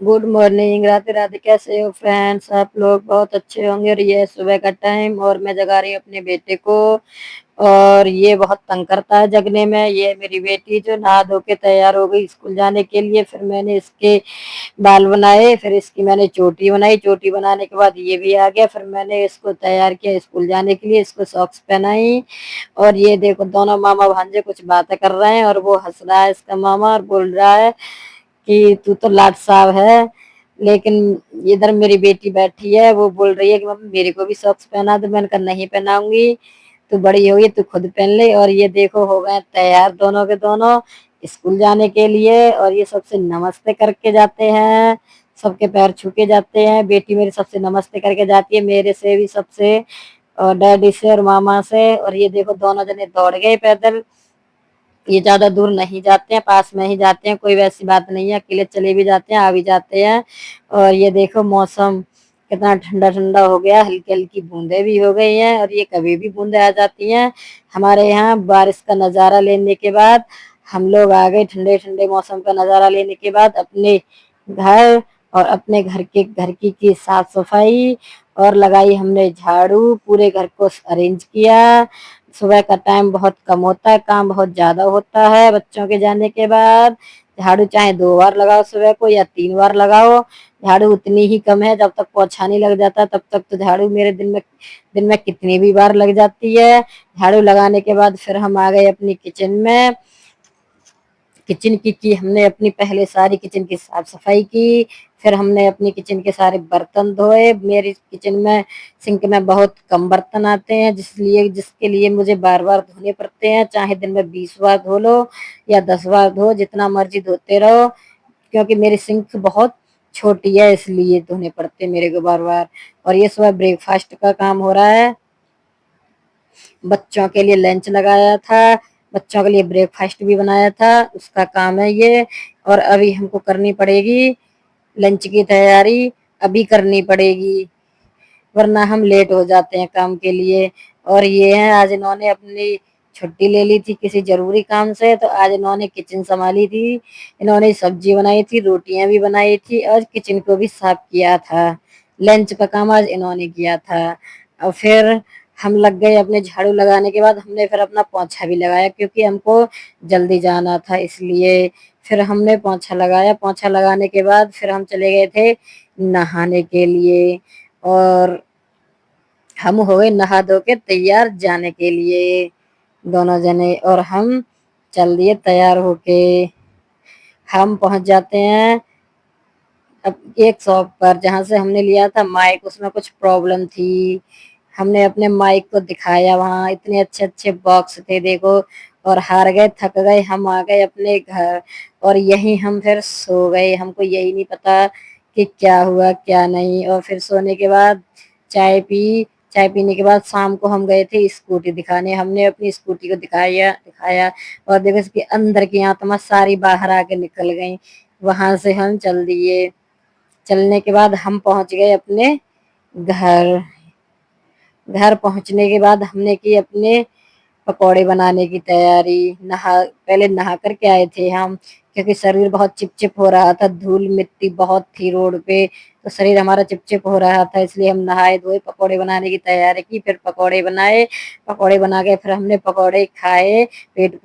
Good morning, Radhe Radhe. कैसे हो friends? आप लोग बहुत अच्छे होंगे। और ये है सुबह का टाइम और मैं जगा रही हूँ अपने बेटे को। और ये बहुत तंग करता है जगने में। ये मेरी बेटी जो नहा धो के तैयार हो गई स्कूल जाने के लिए। फिर मैंने इसके बाल बनाए, फिर इसकी मैंने चोटी बनाई। चोटी बनाने के बाद ये भी आ गया। फिर मैंने इसको तैयार किया स्कूल जाने के लिए। इसको सॉक्स पहनाई। और ये देखो दोनों मामा भांजे कुछ बातें कर रहे हैं और वो हंस रहा है इसका मामा और बोल रहा है कि तू तो लाट साहब है। लेकिन इधर मेरी बेटी बैठी है, वो बोल रही है कि मम्मी मेरे को भी सॉक्स पहना दो। मैंने कहा नहीं पहनाऊंगी, तू बड़ी होगी, तू खुद पहन ले। और ये देखो हो गए तैयार दोनों के दोनों स्कूल जाने के लिए। और ये सबसे नमस्ते करके जाते हैं, सबके पैर छू के जाते हैं। बेटी मेरी सबसे नमस्ते करके जाती है, मेरे से भी सबसे, और डैडी से और मामा से। और ये देखो दोनों जने दौड़ गए पैदल। ये ज्यादा दूर नहीं जाते हैं, पास में ही जाते हैं। कोई वैसी बात नहीं है, अकेले चले भी जाते हैं, आ भी जाते हैं। और ये देखो मौसम कितना ठंडा ठंडा हो गया, हल्की हल्की बूंदे भी हो गई हैं। और ये कभी भी बूंदे आ जाती हैं हमारे यहाँ। बारिश का नजारा लेने के बाद हम लोग आ गए, ठंडे ठंडे मौसम का नजारा लेने के बाद अपने घर। और अपने घर की साफ सफाई और लगाई हमने झाड़ू, पूरे घर को अरेंज किया। सुबह का टाइम बहुत कम होता है, काम बहुत ज्यादा होता है बच्चों के जाने के बाद। झाड़ू चाहे 2 बार लगाओ सुबह को या 3 बार लगाओ, झाड़ू उतनी ही कम है। जब तक पोछा नहीं लग जाता तब तक तो झाड़ू मेरे दिन में कितनी भी बार लग जाती है। झाड़ू लगाने के बाद फिर हम आ गए अपनी किचन में। किचन की हमने अपनी पहले सारी किचन की साफ सफाई की। फिर हमने अपनी किचन के सारे बर्तन धोए। मेरी किचन में सिंक में बहुत कम बर्तन आते हैं, जिसके लिए मुझे बार बार धोने पड़ते हैं। चाहे दिन में 20 बार धो लो या 10 बार धो, जितना मर्जी धोते रहो, क्योंकि मेरी सिंक बहुत छोटी है, इसलिए धोने पड़ते हैं मेरे को बार बार। और ये सुबह ब्रेकफास्ट का काम हो रहा है, बच्चों के लिए लंच लगाया था, बच्चों के लिए ब्रेकफास्ट भी बनाया था, उसका काम है ये। और अभी हमको करनी पड़ेगी लंच की तैयारी, अभी करनी पड़ेगी, वरना हम लेट हो जाते हैं काम के लिए। और ये है, आज इन्होंने अपनी छुट्टी ले ली थी किसी जरूरी काम से, तो आज इन्होंने किचन संभाली थी। इन्होंने सब्जी बनाई थी, रोटियां भी बनाई थी और किचन को भी साफ किया था। लंच का काम आज इन्होंने किया था। और फिर हम लग गए अपने झाड़ू लगाने के बाद। हमने फिर अपना पोछा भी लगाया क्योंकि हमको जल्दी जाना था, इसलिए फिर हमने पोछा लगाया। पोछा लगाने के बाद फिर हम चले गए थे नहाने के लिए। और हम हो गए नहा धो के तैयार जाने के लिए दोनों जने। और हम चल दिए तैयार होके। हम पहुंच जाते हैं अब एक शॉप पर जहां से हमने लिया था माइक, उसमें कुछ प्रॉब्लम थी। हमने अपने माइक को दिखाया, वहां इतने अच्छे अच्छे बॉक्स थे देखो। और हार गए, थक गए, हम आ गए अपने घर। और यहीं हम फिर सो गए, हमको यही नहीं पता कि क्या हुआ क्या नहीं। और फिर सोने के बाद चाय पी। चाय पीने के बाद शाम को हम गए थे स्कूटी दिखाने। हमने अपनी स्कूटी को दिखाया दिखाया और देखो इसके अंदर की आत्मा सारी बाहर आके निकल गई। वहां से हम चल दिए। चलने के बाद हम पहुंच गए अपने घर। घर पहुंचने के बाद हमने की अपने पकौड़े बनाने की तैयारी। पहले नहा करके आए थे हम, क्योंकि शरीर बहुत चिपचिप हो रहा था, धूल मिट्टी बहुत थी रोड पे, तो शरीर हमारा चिपचिप हो रहा था, इसलिए हम नहाए धोए पकौड़े बनाने की तैयारी की। फिर पकौड़े बनाए, पकौड़े बना के फिर हमने पकौड़े खाए, पेट